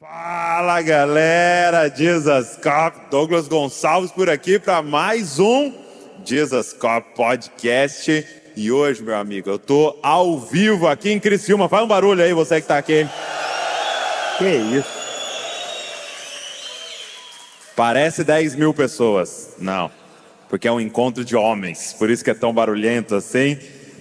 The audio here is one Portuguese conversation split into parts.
Fala galera, Jesus Cop, Douglas Gonçalves por aqui para mais um Jesus Cop Podcast. E hoje, meu amigo, eu tô ao vivo aqui em Criciúma. Faz um barulho aí, você que tá aqui. Que isso? Parece 10 mil pessoas. Não, porque é um encontro de homens, por isso que é tão barulhento assim.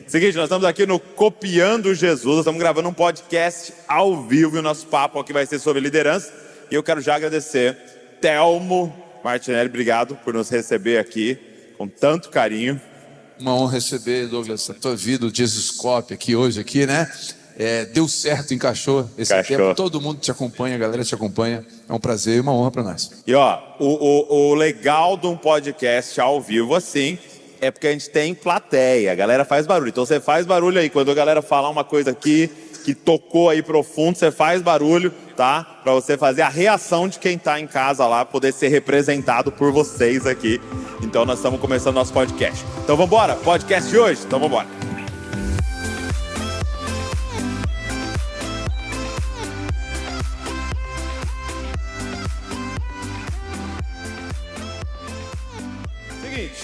Seguinte, nós estamos aqui no Copiando Jesus, nós estamos gravando um podcast ao vivo e o nosso papo aqui vai ser sobre liderança. E eu quero já agradecer Telmo Martinelli, obrigado por nos receber aqui com tanto carinho. Uma honra receber, Douglas, a tua vida, o Jesus Cop aqui hoje, né? Deu certo, encaixou esse tempo, todo mundo te acompanha, a galera te acompanha, é um prazer e uma honra para nós. E ó, o legal de um podcast ao vivo assim é porque a gente tem plateia, a galera faz barulho. Então você faz barulho aí, quando a galera falar uma coisa aqui que tocou aí profundo, você faz barulho, tá? Pra você fazer a reação de quem tá em casa lá, poder ser representado por vocês aqui. Então nós estamos começando nosso podcast. Então vambora, podcast de hoje? Então vambora.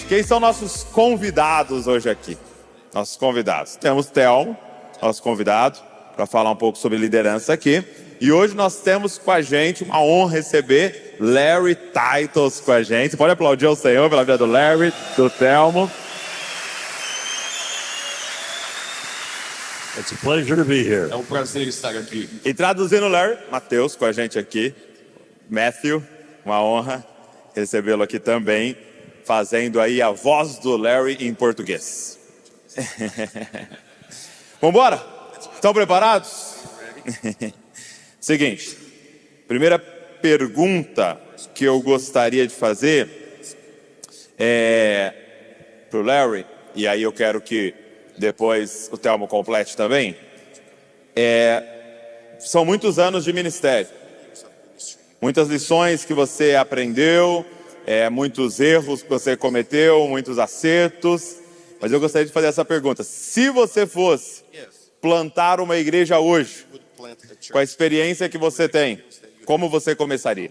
Quem são nossos convidados hoje aqui? Nossos convidados. Temos Telmo, nosso convidado, para falar um pouco sobre liderança aqui. E hoje nós temos com a gente uma honra receber Larry Titles com a gente. Você pode aplaudir ao Senhor pela vida do Larry, do Telmo. It's a pleasure to be here. É um prazer estar aqui. E traduzindo o Larry, Matheus com a gente aqui. Matthew, uma honra recebê-lo aqui também, fazendo aí a voz do Larry em português. Vambora? Estão preparados? Seguinte, primeira pergunta que eu gostaria de fazer é pro Larry, e aí eu quero que depois o Telmo complete também. São muitos anos de ministério, muitas lições que você aprendeu, muitos erros que você cometeu, muitos acertos. Mas eu gostaria de fazer essa pergunta. Se você fosse plantar uma igreja hoje, com a experiência que você tem, como você começaria?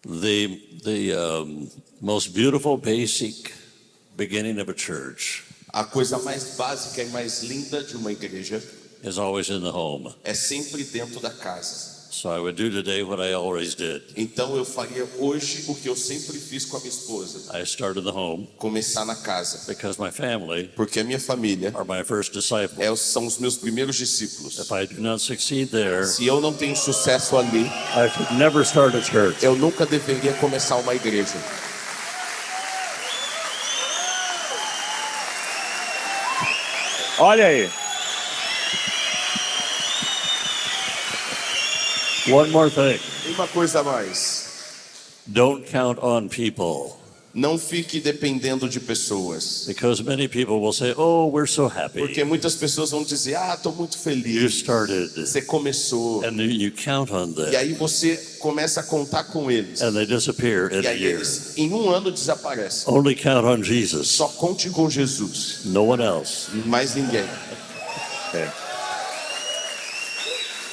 The most beautiful basic beginning of a church A coisa mais básica e mais linda de uma igreja is always in the home. é sempre dentro da casa. So I would do today what I always did. Então eu faria hoje o que eu sempre fiz com a minha esposa. I started the home Começar na casa. because my family Porque a minha família are my first disciples. são os meus primeiros discípulos. If I do not succeed there, Se eu não tenho sucesso ali, I should never start a church. eu nunca deveria começar uma igreja. Olha aí. One more thing. E uma coisa a mais. Don't count on people Não fique dependendo de pessoas. because many people will say, "Oh, we're so happy." Porque muitas pessoas vão dizer, estou muito You feliz. started, Você começou. and you count on E them, aí você começa a contar com eles. and they disappear in E a aí year. eles, em um ano, desaparecem. Only count on Jesus, Só conte com Jesus. no one else. Mais ninguém.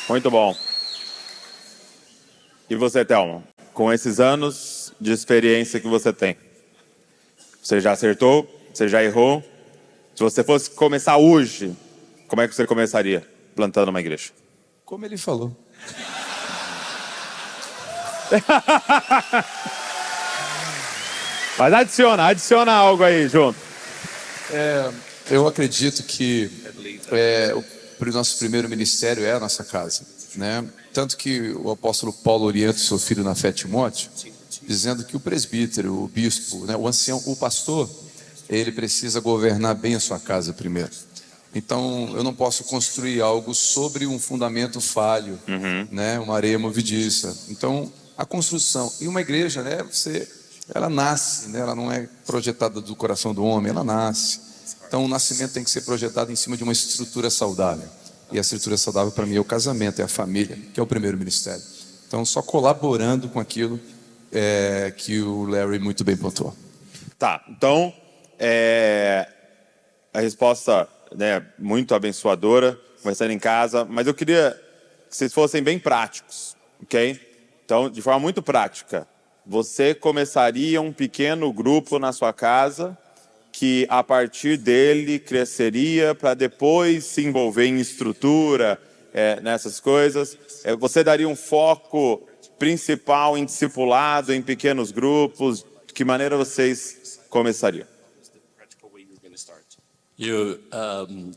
Muito bom. E você, Telmo? Com esses anos de experiência que você tem, você já acertou? Você já errou? Se você fosse começar hoje, como é que você começaria plantando uma igreja? Como ele falou. Mas adiciona algo aí junto. Eu acredito que o nosso primeiro ministério é a nossa casa, né? Tanto que o apóstolo Paulo orienta o seu filho na fé, Timóteo, dizendo que o presbítero, o bispo, né, o ancião, o pastor, ele precisa governar bem a sua casa primeiro. Então, eu não posso construir algo sobre um fundamento falho, né, uma areia movediça. Então, a construção e uma igreja, né, ela nasce, né, ela não é projetada do coração do homem, ela nasce. Então, o nascimento tem que ser projetado em cima de uma estrutura saudável. E a estrutura saudável para mim é o casamento, é a família, que é o primeiro ministério. Então, só colaborando com aquilo que o Larry muito bem pontuou. Tá, então a resposta, né, muito abençoadora, começando em casa, mas eu queria que vocês fossem bem práticos, ok? Então, de forma muito prática, você começaria um pequeno grupo na sua casa que, a partir dele, cresceria para depois se envolver em estrutura, nessas coisas. Você daria um foco principal em discipulado, em pequenos grupos. De que maneira vocês começariam?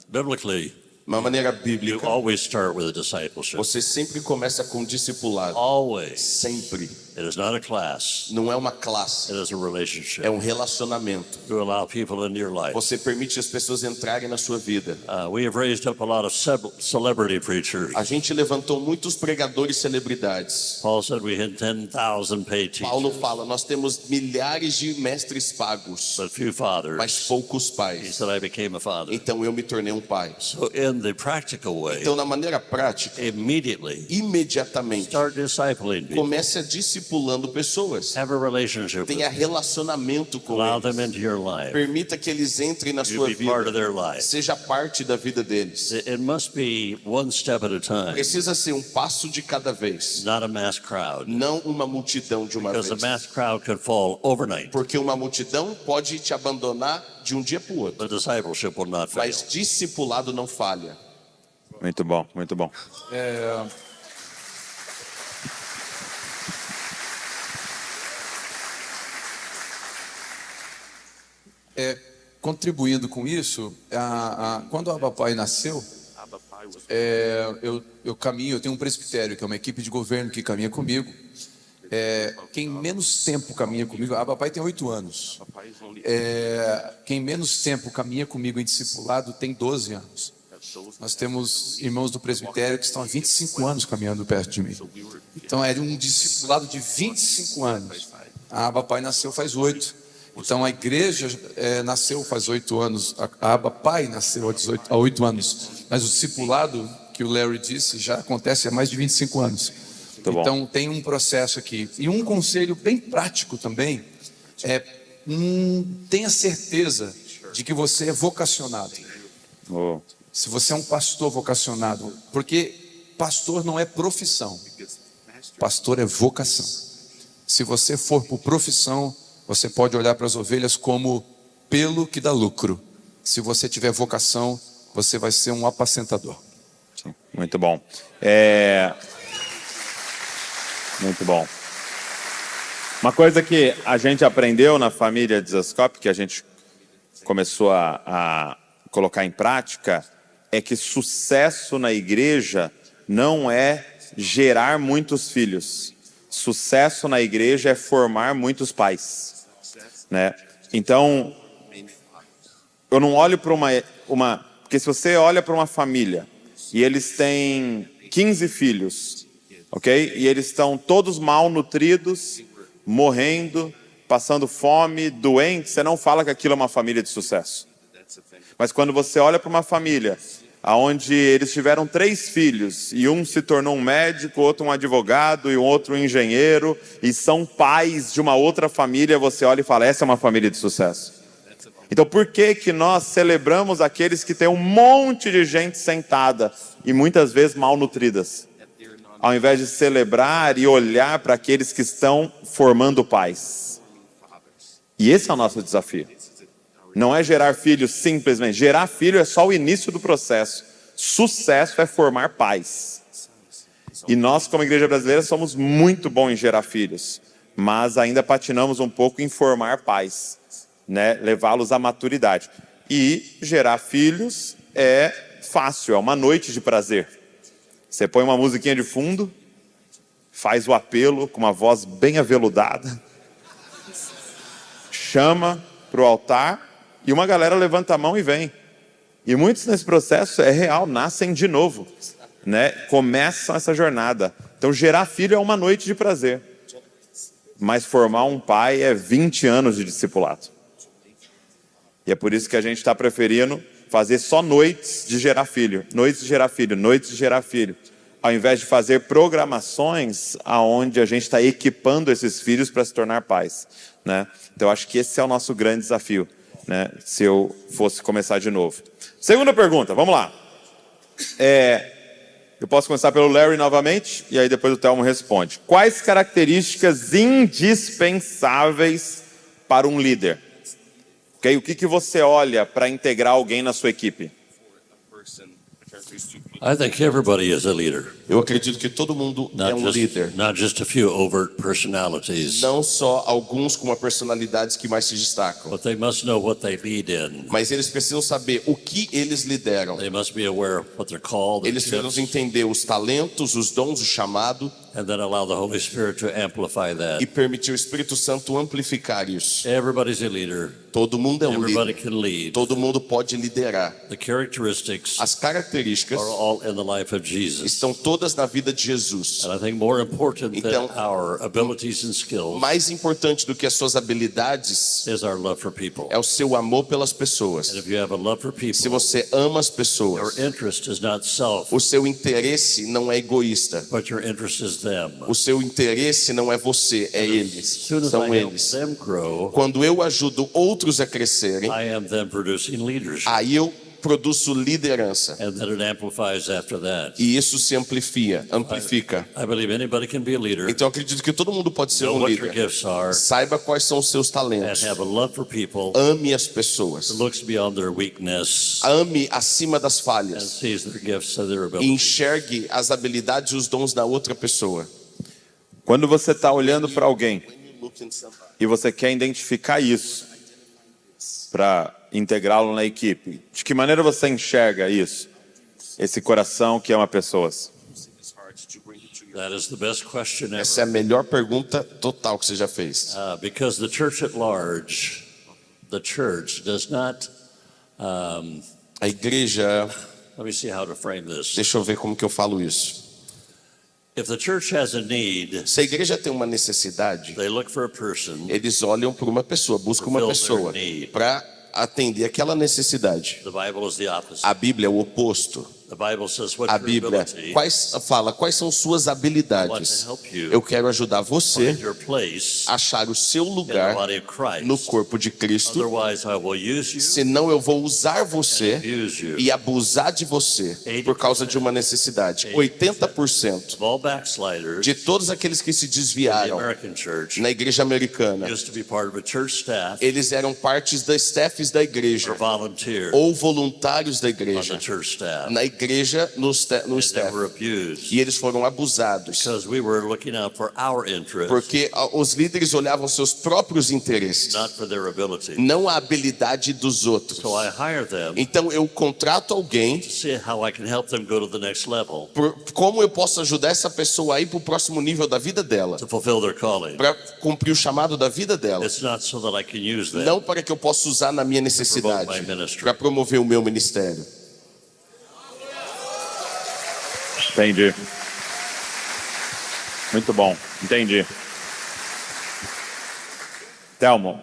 Biblically, Uma maneira you bíblica, always start with a discipleship. você sempre começa com discipulado. Always. Sempre. It is not a class. Não é uma classe, It is a relationship. é um relacionamento. You allow people into your life. Você permite as pessoas entrarem na sua vida. We have raised up a lot of celebrity preachers. A gente levantou muitos pregadores celebridades. Paul said we had 10,000 paid teachers, Paulo fala, nós temos milhares de mestres pagos, but few fathers. mas poucos He pais. said I became a father. Então eu me tornei um pai. So in the practical way, Então, na maneira prática, immediately imediatamente, start discipling people. comece a discipulando pessoas. Have a relationship with Tenha them. relacionamento com Allow them eles. into your life. Permita que eles entrem na You sua be part of vida. their life. Seja parte da vida deles. It must be one step at a time, Precisa ser um passo de cada vez, not a mass crowd. não uma multidão de uma Because vez. the mass crowd could fall overnight, Porque uma multidão pode te abandonar de um dia para o outro. but discipleship will not fail. Mas discipulado não falha. Muito bom, muito bom. Contribuindo com isso, quando o papai nasceu, eu caminho, eu tenho um presbitério, que é uma equipe de governo que caminha comigo. Quem menos tempo caminha comigo, a papai tem 8 anos. Quem menos tempo caminha comigo em discipulado tem 12 anos. Nós temos irmãos do presbitério que estão há 25 anos caminhando perto de mim. Então é um discipulado de 25 anos. A Abba Pai nasceu faz 8. Então a igreja nasceu faz 8 anos. A Abba Pai nasceu há 8 anos. Mas o discipulado, que o Larry disse, já acontece há mais de 25 anos. Muito Então bom. tem um processo aqui. E um conselho bem prático também tenha certeza de que você é vocacionado. Oh, Se você é um pastor vocacionado, porque pastor não é profissão, pastor é vocação. Se você for por profissão, você pode olhar para as ovelhas como pelo que dá lucro. Se você tiver vocação, você vai ser um apacentador. sim, muito bom. Muito bom. Uma coisa que a gente aprendeu na família de Zascope, que a gente começou a colocar em prática, é que sucesso na igreja não é gerar muitos filhos. Sucesso na igreja é formar muitos pais, né? Então, eu não olho para porque se você olha para uma família e eles têm 15 filhos, ok? E eles estão todos mal nutridos, morrendo, passando fome, doentes, você não fala que aquilo é uma família de sucesso. Mas quando você olha para uma família onde eles tiveram 3 filhos e um se tornou um médico, outro um advogado e um outro um engenheiro e são pais de uma outra família, você olha e fala, essa é uma família de sucesso. Então por que nós celebramos aqueles que têm um monte de gente sentada e muitas vezes mal nutridas, ao invés de celebrar e olhar para aqueles que estão formando pais? E esse é o nosso desafio. Não é gerar filhos simplesmente. Gerar filho é só o início do processo. Sucesso é formar pais. E nós, como igreja brasileira, somos muito bons em gerar filhos, mas ainda patinamos um pouco em formar pais, né? Levá-los à maturidade. E gerar filhos é fácil, é uma noite de prazer. Você põe uma musiquinha de fundo, faz o apelo com uma voz bem aveludada, chama para o altar, e uma galera levanta a mão e vem. E muitos nesse processo é real, nascem de novo, né? Começam essa jornada. Então gerar filho é uma noite de prazer. Mas formar um pai é 20 anos de discipulado. E é por isso que a gente está preferindo fazer só noites de gerar filho. Noites de gerar filho, noites de gerar filho. Ao invés de fazer programações onde a gente está equipando esses filhos para se tornar pais, né? Então acho que esse é o nosso grande desafio, né? Se eu fosse começar de novo. Segunda pergunta, vamos lá. Eu posso começar pelo Larry novamente, e aí depois o Thelmo responde. Quais características indispensáveis para um líder? Okay? O que você olha para integrar alguém na sua equipe? I think everybody is a leader. Eu acredito que todo mundo é um líder. Not just a few overt personalities, Não só alguns com uma personalidade que mais se destacam. but they must know what they lead in. Mas eles precisam saber o que eles lideram. They must be aware of what they're called, their Eles precisam gifts, entender os talentos, os dons, o chamado and then allow the Holy Spirit to amplify that. e permitir o Espírito Santo amplificar isso. Everybody's a leader. Todo mundo é um Everybody líder. can lead. Todo mundo pode liderar. The characteristics As características are all in the life of Jesus. estão todas na vida de Jesus. And I think more important Então, than our abilities and skills Mais importante do que as suas habilidades is our love for people. é o seu amor pelas And pessoas. if you have a love for Se people, você ama as your pessoas, interest is not self, o seu interesse não é egoísta. but your interest is them. O seu interesse não é você, é As eles. soon as São I help eles. them grow, Quando eu ajudo outros a crescerem, I am then producing leadership. aí eu produzo liderança. And then it amplifies after that. E isso se amplifica. I believe anybody can be a leader. Então eu acredito que todo mundo pode ser Know um what your líder. gifts are Saiba quais são os seus and talentos. have a love for people, Ame as pessoas. looks beyond their weakness Ame acima das and falhas. sees their gifts and their E abilities. enxergue as habilidades e os dons da outra pessoa. Quando você está olhando para alguém e você quer identificar isso para integrá-lo na equipe, de que maneira você enxerga isso? Esse coração que ama pessoas. That is the best question ever. Essa é a melhor pergunta total que você já fez. Because the church at large, the church does not, A igreja, let me see how to frame this. deixa eu ver como que eu falo isso. If the church has a need, Se a igreja tem uma necessidade, they look for a person. eles olham para uma pessoa, buscam uma pessoa para atender aquela necessidade. The Bible is the opposite. A Bíblia é o oposto. The Bible says, A what's your Bíblia ability? fala quais são suas habilidades. Eu quero ajudar você Find your place a achar o seu in the lugar body of Christ. no corpo de Cristo. Otherwise, I will use you Senão eu vou usar você abuse you. e abusar de você por causa de uma necessidade. 80% Of all backsliders de todos aqueles que se in the desviaram American church na igreja americana, used to be part of a church staff eles eram partes das staffs da igreja or volunteer ou voluntários da on igreja. the church staff. Na igreja, no And they staff. were abused E eles foram abusados. because we were looking out for our interests, Porque os líderes olhavam seus próprios interesses, not for their ability. não a habilidade dos outros. So I hire them Então eu contrato alguém. to see how I can help them go to the next level Como eu posso ajudar essa pessoa a ir para o próximo nível da vida dela? to fulfill their calling. Para cumprir o chamado da vida dela. It's not so that I can use them. Não para que eu possa usar na minha necessidade. Para promover o meu ministério. Entendi. Muito bom, entendi. Thelmo,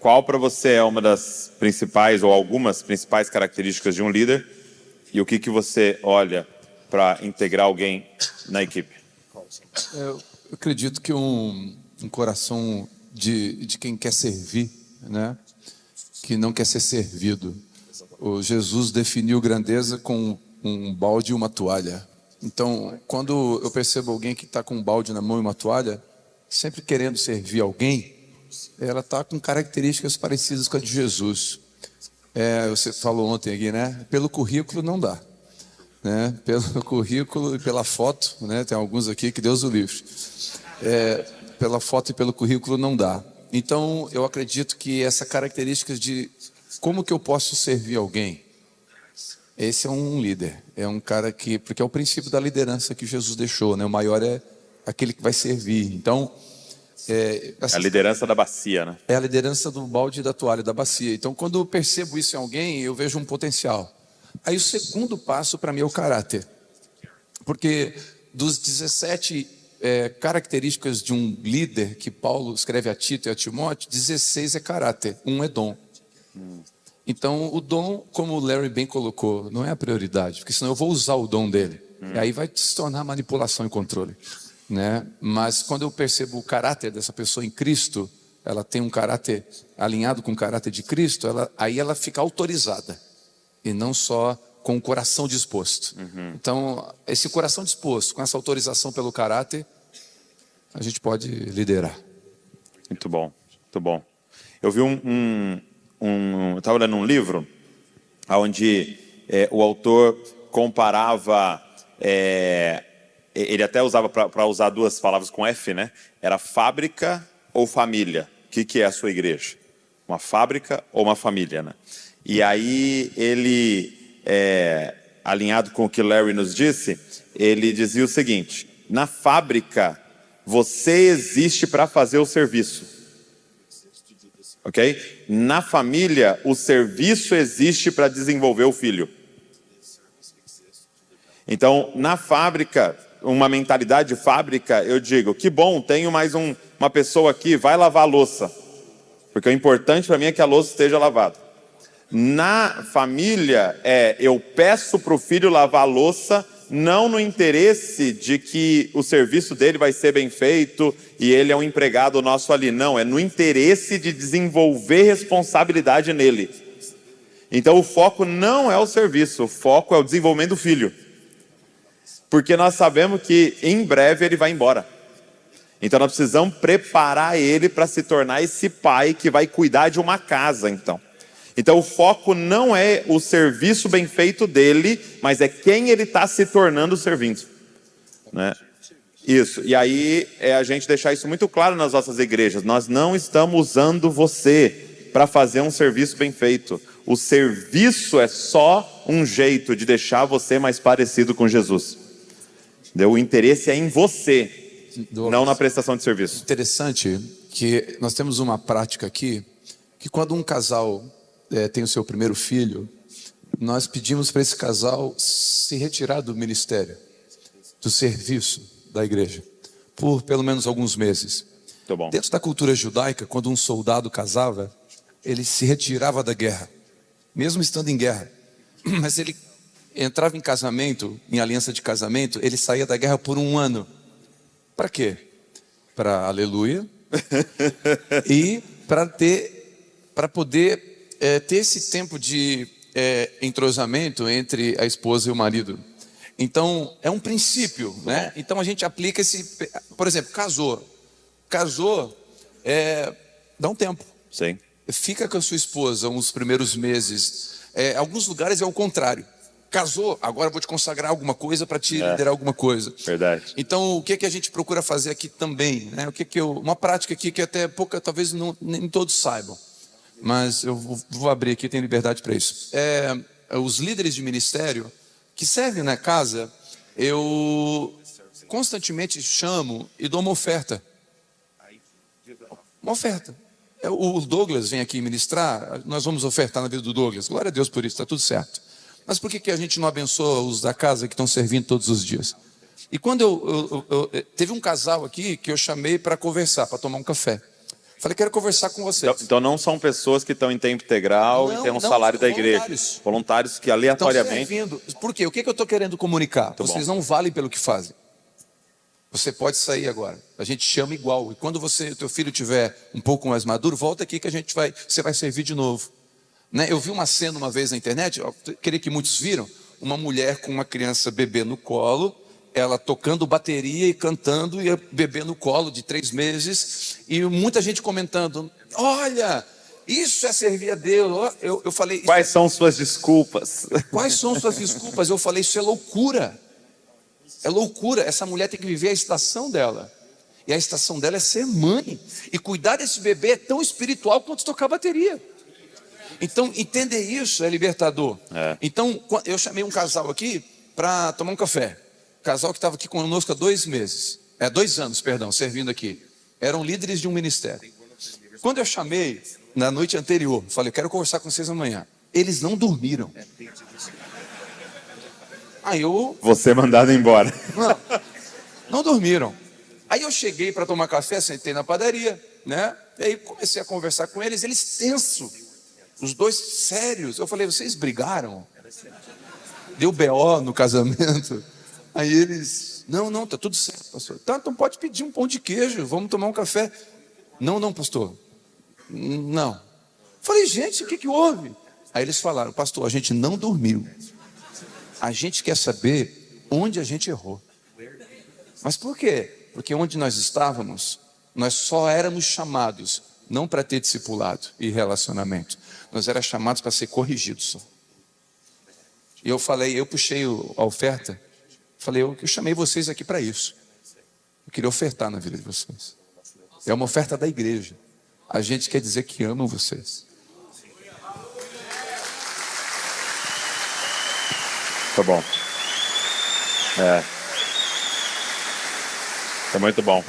qual para você é uma das principais ou algumas principais características de um líder e o que você olha para integrar alguém na equipe? Eu acredito que um coração de quem quer servir, né? Que não quer ser servido. O Jesus definiu grandeza com um balde e uma toalha. Então, quando eu percebo alguém que está com um balde na mão e uma toalha, sempre querendo servir alguém, ela está com características parecidas com a de Jesus. Você falou ontem aqui, né? Pelo currículo não dá. Né? Pelo currículo e pela foto, né? Tem alguns aqui que Deus o livre. Pela foto e pelo currículo não dá. Então, eu acredito que essa característica de como que eu posso servir alguém, esse é um líder, é um cara que, porque é o princípio da liderança que Jesus deixou, né? O maior é aquele que vai servir. Então, A liderança da bacia, né? é a liderança do balde e da toalha, da bacia. Então, quando eu percebo isso em alguém, eu vejo um potencial. Aí o segundo passo para mim é o caráter. Porque dos 17 características de um líder que Paulo escreve a Tito e a Timóteo, 16 é caráter, 1 é dom. Então, o dom, como o Larry bem colocou, não é a prioridade, porque senão eu vou usar o dom dele. E aí vai se tornar manipulação e controle. Né? Mas quando eu percebo o caráter dessa pessoa em Cristo, ela tem um caráter alinhado com o caráter de Cristo, aí ela fica autorizada. E não só com o coração disposto. Então, esse coração disposto, com essa autorização pelo caráter, a gente pode liderar. Muito bom, muito bom. Eu vi eu estava lendo um livro onde o autor comparava, ele até usava para usar duas palavras com F, né? Era fábrica ou família. O que é a sua igreja? Uma fábrica ou uma família, né? E aí ele, alinhado com o que Larry nos disse, ele dizia o seguinte: na fábrica você existe para fazer o serviço, ok? Na família o serviço existe para desenvolver o filho. Então, na fábrica, uma mentalidade de fábrica, eu digo, que bom, tenho mais uma pessoa aqui, vai lavar a louça. Porque o importante para mim é que a louça esteja lavada. Na família, eu peço para o filho lavar a louça, não no interesse de que o serviço dele vai ser bem feito e ele é um empregado nosso ali. Não, é no interesse de desenvolver responsabilidade nele. Então, o foco não é o serviço, o foco é o desenvolvimento do filho. Porque nós sabemos que em breve ele vai embora. Então nós precisamos preparar ele para se tornar esse pai que vai cuidar de uma casa, então. Então o foco não é o serviço bem feito dele, mas é quem ele está se tornando servindo, né? Isso. E aí a gente deixar isso muito claro nas nossas igrejas. Nós não estamos usando você para fazer um serviço bem feito. O serviço é só um jeito de deixar você mais parecido com Jesus. O interesse é em você, não na prestação de serviço. Interessante que nós temos uma prática aqui, que quando um casal tem o seu primeiro filho, nós pedimos para esse casal se retirar do ministério, do serviço da igreja, por pelo menos alguns meses. Muito bom. Dentro da cultura judaica, quando um soldado casava, ele se retirava da guerra, mesmo estando em guerra, mas ele entrava em casamento, em aliança de casamento, ele saía da guerra por 1 ano. Para quê? Para aleluia e para poder ter esse tempo de entrosamento entre a esposa e o marido. Então é um princípio, né? Então a gente aplica por exemplo, casou, dá um tempo. Sim. Fica com a sua esposa uns primeiros meses. Alguns lugares é o contrário. Casou, agora vou te consagrar alguma coisa para te liderar alguma coisa. Verdade. Então, o que a gente procura fazer aqui também, né? Uma prática aqui que até pouca, talvez nem todos saibam, mas eu vou abrir aqui, tenho liberdade para isso. Os líderes de ministério que servem na casa, eu constantemente chamo e dou uma oferta. Uma oferta. O Douglas vem aqui ministrar, nós vamos ofertar na vida do Douglas. Glória a Deus por isso, está tudo certo. Mas por que a gente não abençoa os da casa que estão servindo todos os dias? E quando teve um casal aqui que eu chamei para conversar, para tomar um café. Falei, quero conversar com vocês. Então não são pessoas que estão em tempo integral e têm um salário da igreja. Voluntários que aleatoriamente... Estão servindo. Por quê? O que eu estou querendo comunicar? Vocês não valem pelo que fazem. Você pode sair agora. A gente chama igual. E quando o teu filho tiver um pouco mais maduro, volta aqui que você vai servir de novo. Né? Eu vi uma cena uma vez na internet, creio que muitos viram, uma mulher com uma criança bebê no colo, ela tocando bateria e cantando, e a bebê no colo de 3 meses, e muita gente comentando, olha, isso é servir a Deus. Eu falei... Quais são suas desculpas? Quais são suas desculpas? Eu falei, isso é loucura. É loucura, essa mulher tem que viver a estação dela. E a estação dela é ser mãe. E cuidar desse bebê é tão espiritual quanto tocar bateria. Então, entender isso é libertador. Então, eu chamei um casal aqui para tomar um café. Casal que estava aqui conosco há 2 meses. 2 anos, perdão, servindo aqui. Eram líderes de um ministério. Quando eu chamei, na noite anterior, falei, quero conversar com vocês amanhã. Eles não dormiram. Aí Você mandado embora. Não dormiram. Aí eu cheguei para tomar café, sentei na padaria, né? E aí comecei a conversar com eles tenso. Os 2 sérios. Eu falei, vocês brigaram? Deu BO no casamento? Aí eles, não, tá tudo certo, pastor. Tá, então pode pedir um pão de queijo, vamos tomar um café. Não, pastor. Não. Falei, gente, o que houve? Aí eles falaram, pastor, a gente não dormiu. A gente quer saber onde a gente errou. Mas por quê? Porque onde nós estávamos, nós só éramos chamados não para ter discipulado e relacionamento. Nós éramos chamados para ser corrigidos só. E eu puxei a oferta, falei, eu chamei vocês aqui para isso. Eu queria ofertar na vida de vocês. É uma oferta da igreja. A gente quer dizer que ama vocês. Tá bom. Tá muito bom.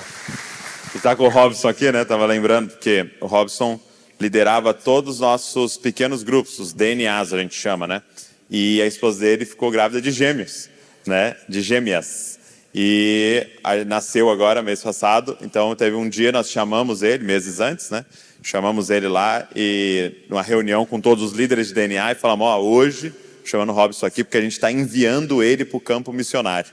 E tá com o Robson aqui, né? Tava lembrando, porque o Robson liderava todos os nossos pequenos grupos, os DNAs a gente chama, né? E a esposa dele ficou grávida de gêmeos, né? De gêmeas. E nasceu agora, mês passado. Então teve um dia, nós chamamos ele, meses antes, né? Chamamos ele lá e numa reunião com todos os líderes de DNA e falamos, hoje, chamando o Robson aqui, porque a gente está enviando ele para o campo missionário.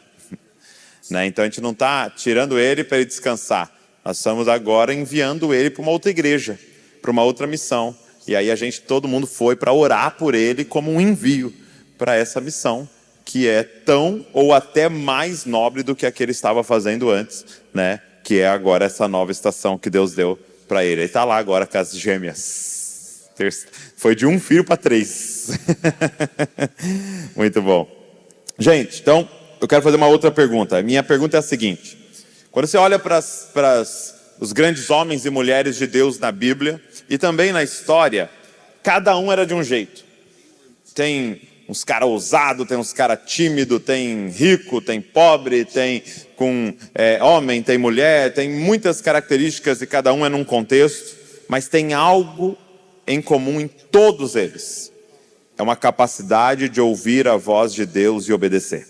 Né? Então a gente não está tirando ele para ele descansar. Nós estamos agora enviando ele para uma outra igreja, para uma outra missão. E aí todo mundo foi para orar por ele como um envio para essa missão, que é tão ou até mais nobre do que a que ele estava fazendo antes, né? Que é agora essa nova estação que Deus deu para ele. Ele está lá agora com as gêmeas. Foi de um filho para 3. Muito bom. Gente, então, eu quero fazer uma outra pergunta. A minha pergunta é a seguinte. Quando você olha para os grandes homens e mulheres de Deus na Bíblia e também na história, cada um era de um jeito. Tem uns caras ousados, tem uns caras tímidos, tem rico, tem pobre, tem homem, tem mulher, tem muitas características e cada um é num contexto, mas tem algo em comum em todos eles. É uma capacidade de ouvir a voz de Deus e obedecer.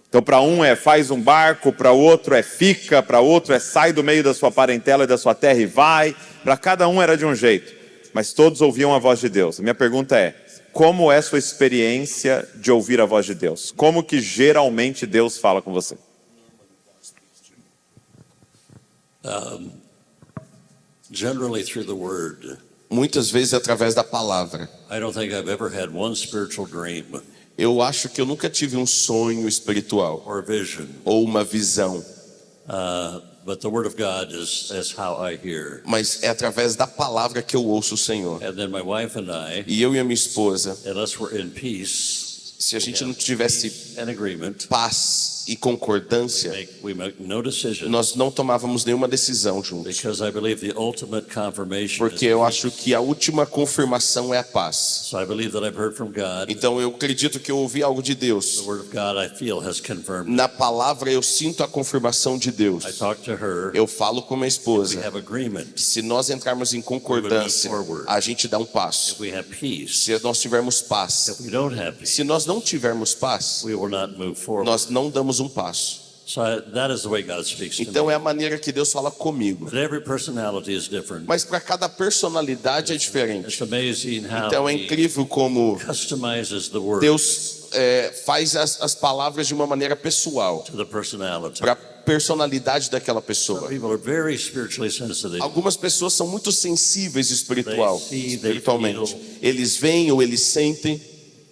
Então para um faz um barco, para outro fica, para outro sai do meio da sua parentela e da sua terra e vai. Para cada um era de um jeito, mas todos ouviam a voz de Deus. A minha pergunta é, como é a sua experiência de ouvir a voz de Deus? Como que geralmente Deus fala com você? Generally through the word. Muitas vezes através da palavra. I don't think I've ever had one spiritual dream. Eu acho que eu nunca tive um sonho espiritual or vision. Ou uma visão. But the word of God is how I hear. Mas é através da palavra que eu ouço o Senhor. And then my wife and I, e eu e a minha esposa, unless we're in peace, se a gente não tivesse paz e concordância, we make no decision, nós não tomávamos nenhuma decisão juntos. Because I believe the ultimate confirmation porque eu acho que a última confirmação é a paz. So I believe that I've heard from God. Então eu acredito que eu ouvi algo de Deus. The word of God I feel has confirmed. Na palavra eu sinto a confirmação de Deus. I talk to her. Eu falo com minha esposa. We have agreement. Se nós entrarmos em concordância, a gente dá um passo. If we have peace. Se nós tivermos paz. If we don't have peace. Se nós não tivermos paz, we will not move forward. Nós não damos um passo. So that is the way God speaks to então me. é a maneira que Deus fala comigo. But every personality is different. Mas para cada personalidade é diferente. It's amazing how então é incrível como customizes the word Deus faz as palavras de uma maneira pessoal para a personalidade daquela pessoa. Some people are very spiritually sensitive. Algumas pessoas são muito sensíveis espiritualmente. Eles veem ou eles sentem.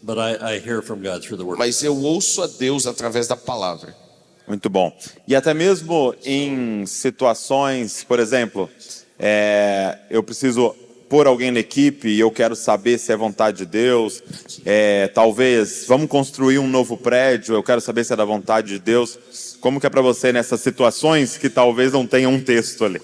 But I hear from God through the word. Mas eu ouço a Deus através da palavra. Muito bom. E até mesmo em situações, por exemplo, eu preciso pôr alguém na equipe e eu quero saber se é vontade de Deus. Talvez, vamos construir um novo prédio, eu quero saber se é da vontade de Deus. Como que é para você nessas situações que talvez não tenha um texto ali?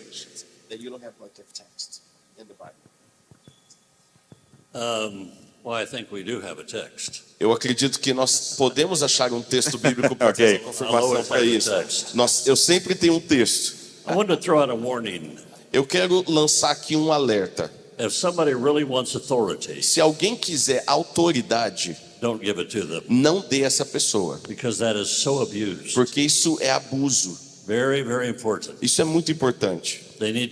Well, I think we do have a text. Eu acredito que nós podemos achar um texto bíblico para ter essa confirmação para isso. Eu sempre tenho um texto. I want to throw out a warning. Eu quero lançar aqui um alerta. If somebody really wants authority, se alguém quiser autoridade, don't give it to them. Não dê essa pessoa. Because that is so abused. Porque isso é abuso. Very, very important. Isso é muito importante. They need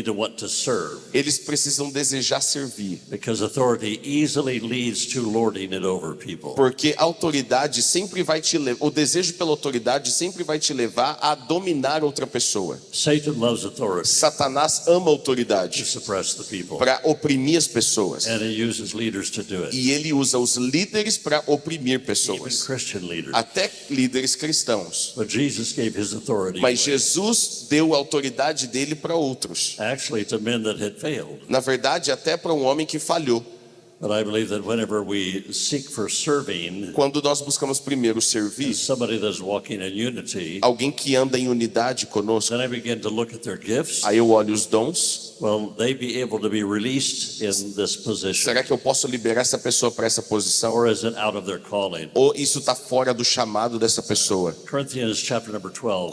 to want to serve. Eles precisam desejar servir. Because authority easily leads to lording it over people. Porque a autoridade sempre vai te levar, o desejo pela autoridade sempre vai te levar a dominar outra pessoa. Satan loves authority Satanás ama a to autoridade suppress the people. para oprimir as pessoas. And he uses leaders to do it. E ele usa os líderes para oprimir Even pessoas. Christian leaders. Até líderes cristãos. But Jesus gave his authority Mas away. Jesus deu a autoridade dele para outros. Actually to men that had failed. Na verdade, até para um homem que falhou. But I believe that whenever we seek for serving, Quando nós buscamos primeiro servir, somebody that's walking in unity, alguém que anda em unidade conosco, then I begin to look at their gifts. aí eu olho os dons. Will they be able to be released in this position? Será que eu posso liberar essa pessoa para essa posição? Or is it out of their calling? Ou isso está fora do chamado dessa pessoa? Corinthians chapter number 12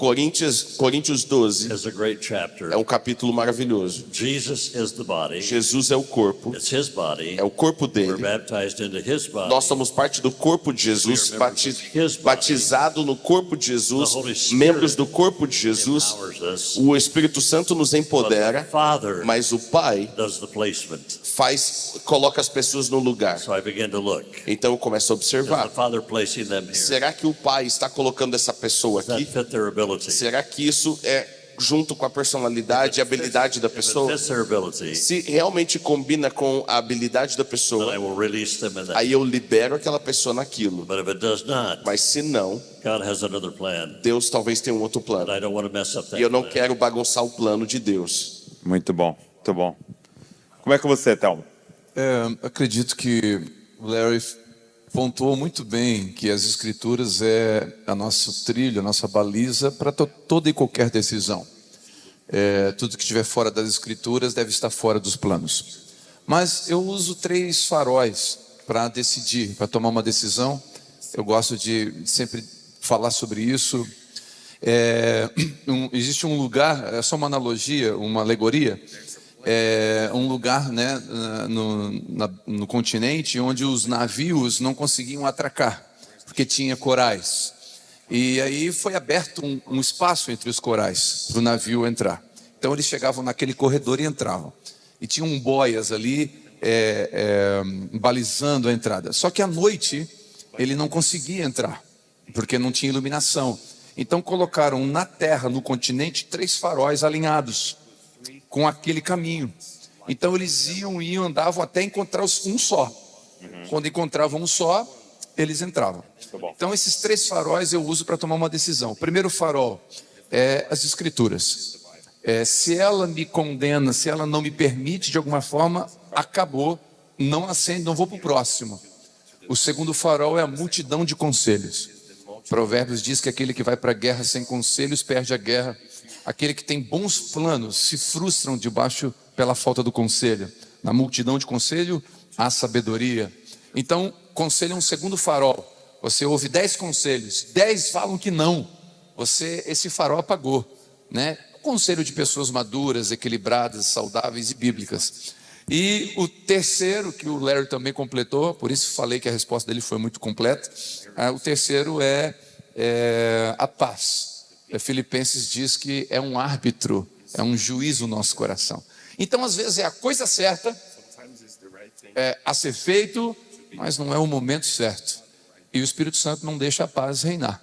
Coríntios 12 is a great chapter. é um capítulo maravilhoso. Jesus is the body. Jesus é o corpo, It's his body. é o corpo We're dele. baptized into his body. Nós somos parte do corpo de Jesus, batizado no corpo de Jesus, membros do corpo de Jesus. Empowers us. O Espírito Santo nos But the empodera, Father mas o Pai does the placement. coloca as pessoas no lugar. So I begin to look. Então eu começo a Is the observar. Father placing them here? Será que o Pai está colocando essa pessoa Does that aqui? fit their ability? Será que isso é junto com a personalidade e habilidade da If it pessoa? fits their ability, Se realmente combina com a habilidade da then I pessoa, will release them in that. aí eu libero aquela pessoa naquilo. But if it does not, Mas se não, God has another plan. Deus talvez tenha um outro But plano. I don't want to mess up that E eu não plan. quero bagunçar o plano de Deus. Muito bom, muito bom. Como é que você, Thelma? Acredito que o Larry pontuou muito bem que as escrituras é a nosso trilho, a nossa baliza para toda e qualquer decisão. Tudo que estiver fora das escrituras deve estar fora dos planos. Mas eu uso 3 faróis para decidir, para tomar uma decisão. Eu gosto de sempre falar sobre isso. Existe um lugar, é só uma analogia, uma alegoria, um lugar, né, no continente onde os navios não conseguiam atracar, porque tinha corais. E aí foi aberto um espaço entre os corais para o navio entrar. Então eles chegavam naquele corredor e entravam. E tinham boias ali balizando a entrada. Só que à noite ele não conseguia entrar, porque não tinha iluminação. Então colocaram na terra, no continente, 3 faróis alinhados com aquele caminho. Então eles iam, andavam até encontrar um só. Quando encontravam um só, eles entravam. Então esses 3 faróis eu uso para tomar uma decisão. O primeiro farol é as escrituras. Se ela me condena, se ela não me permite de alguma forma, acabou, não acende, não vou para o próximo. O segundo farol é a multidão de conselhos. Provérbios diz que aquele que vai para a guerra sem conselhos perde a guerra. Aquele que tem bons planos se frustram debaixo pela falta do conselho. Na multidão de conselho há sabedoria. Então, conselho é um segundo farol. Você ouve 10 conselhos, 10 falam que não. Esse farol apagou, né? Conselho de pessoas maduras, equilibradas, saudáveis e bíblicas. E o terceiro, que o Larry também completou, por isso falei que a resposta dele foi muito completa. O terceiro é a paz. Filipenses diz que é um árbitro, é um juiz no nosso coração. Então, às vezes, é a coisa certa a ser feito, mas não é o momento certo. E o Espírito Santo não deixa a paz reinar.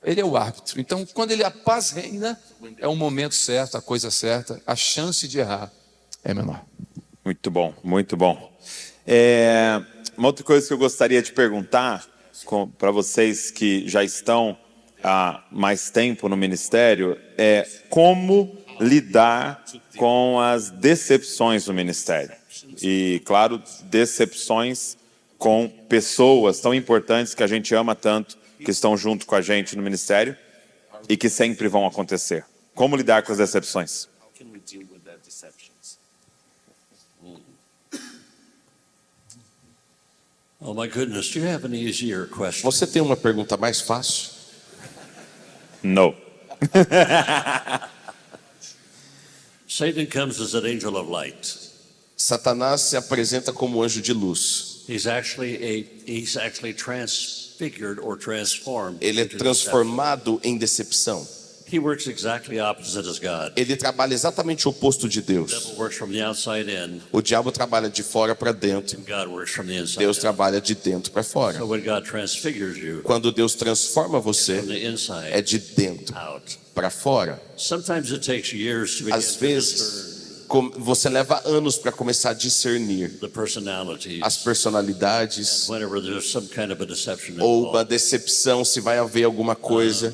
Ele é o árbitro. Então, quando a paz reina, é o momento certo, a coisa certa, a chance de errar é menor. Muito bom, muito bom. Uma outra coisa que eu gostaria de perguntar para vocês que já estão há mais tempo no ministério é como lidar com as decepções no ministério. E, claro, decepções com pessoas tão importantes que a gente ama tanto, que estão junto com a gente no ministério e que sempre vão acontecer. Como lidar com as decepções? Oh my goodness, do you have an easier question? Você tem uma pergunta mais fácil? Não. Satan comes as an angel of light. Satanás se apresenta como anjo de luz. He's actually transfigured or transformed. Ele é into transformado em decepção. deception. He works exactly opposite as God. Ele trabalha exatamente o oposto de The Deus. devil works from the outside in, O diabo trabalha de fora para dentro. and God works from the inside Deus out. trabalha de dentro para fora. So when God transfigures you Quando Deus transforma from você, the inside é de dentro out, para fora. sometimes it takes years to begin Às to vezes, discern você leva anos para começar a discernir the personalities. as personalidades Whenever there's some kind of a deception ou uma involved. decepção, se vai haver alguma coisa.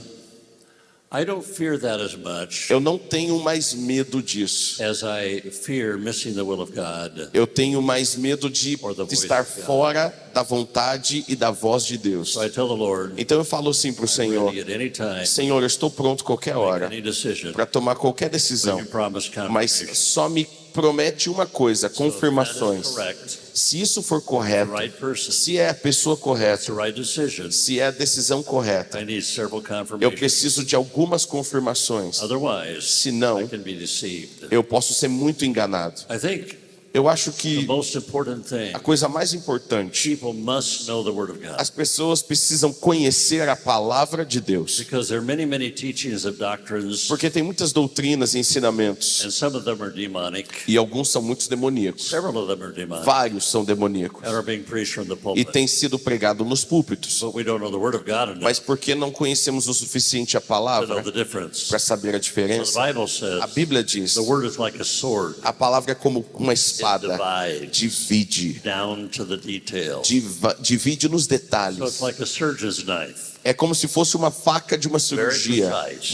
I don't fear that as much Eu não tenho mais medo disso. as I fear missing the will of God. Eu tenho mais medo de estar fora da vontade e da voz de Deus. So I tell the Lord, Então eu falo assim para o Senhor: ready at any time, Senhor, eu estou pronto qualquer hora any decision, para tomar qualquer when decisão, you promise mas confirmation. só me promete uma coisa, So if that is confirmações. correct, Se isso for the correto, right person, se é a pessoa the correta, right decision, se é a decisão correta, I need several eu confirmations. preciso de algumas confirmações. Otherwise, Se não, I can be deceived. eu posso ser muito enganado. I think Eu acho the que most important thing, a coisa mais importante, people must know the Word of God. as pessoas precisam conhecer a palavra de Deus. Because there are many, many teachings of doctrines, Porque tem muitas doutrinas e ensinamentos, and some of them are demonic. e alguns são muito demoníacos. Several of them are demonic Vários são demoníacos. and are being preached from the E pulpit. tem sido pregado nos púlpitos. But we don't know the Word of God enough Mas porque não conhecemos o suficiente a to know palavra the difference. para saber a So diferença? the Bible A says Bíblia diz: the Word is like a sword. a palavra é como uma It espada, divides divide, down to the detail. divide nos So it's detalhes. like a surgeon's knife. É como se fosse uma faca de uma cirurgia,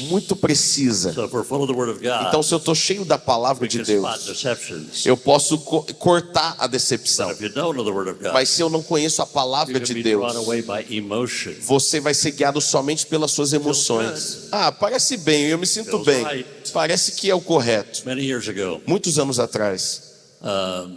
muito precisa. So if we're full of the Word of God, Então, se eu estou cheio da palavra we de can spot Deus, deceptions. eu posso cortar a But decepção. if you don't know the Word of God, Mas se eu não conheço a you palavra can de be Deus, drawn away by emotion. você vai ser guiado somente pelas suas emoções. Ah, parece bem, eu me sinto bem. Parece que é o correto. Many years ago, Muitos anos atrás,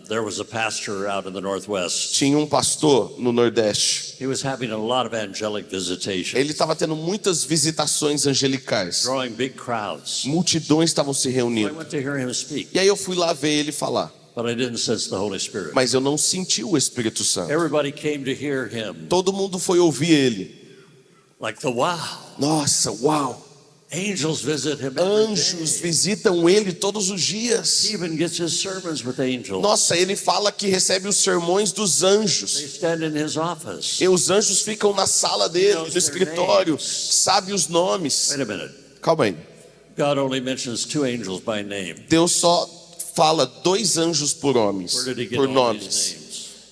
there was a pastor out in the Northwest. tinha um pastor no Nordeste. He was having a lot of angelic visitation, Ele estava tendo muitas visitações angelicais. drawing big crowds. Multidões estavam se So I reunindo. went to hear him speak, E aí eu fui lá ver ele falar. but I didn't sense the Holy Spirit. Mas eu não senti o Espírito Santo. Everybody came to hear him, Todo mundo foi ouvir ele. like the wow. Nossa, uau! Angels visit him every Anjos day. visitam ele todos os He dias. even gets his sermons with angels. Nossa, ele fala que recebe os sermões dos They anjos. stand in his office. E os anjos ficam na sala dele, no escritório, sabe os nomes. Wait a minute. Calma aí. God only mentions 2 angels by name. Deus só fala 2 anjos por homens, Where did he get por all nomes. these names?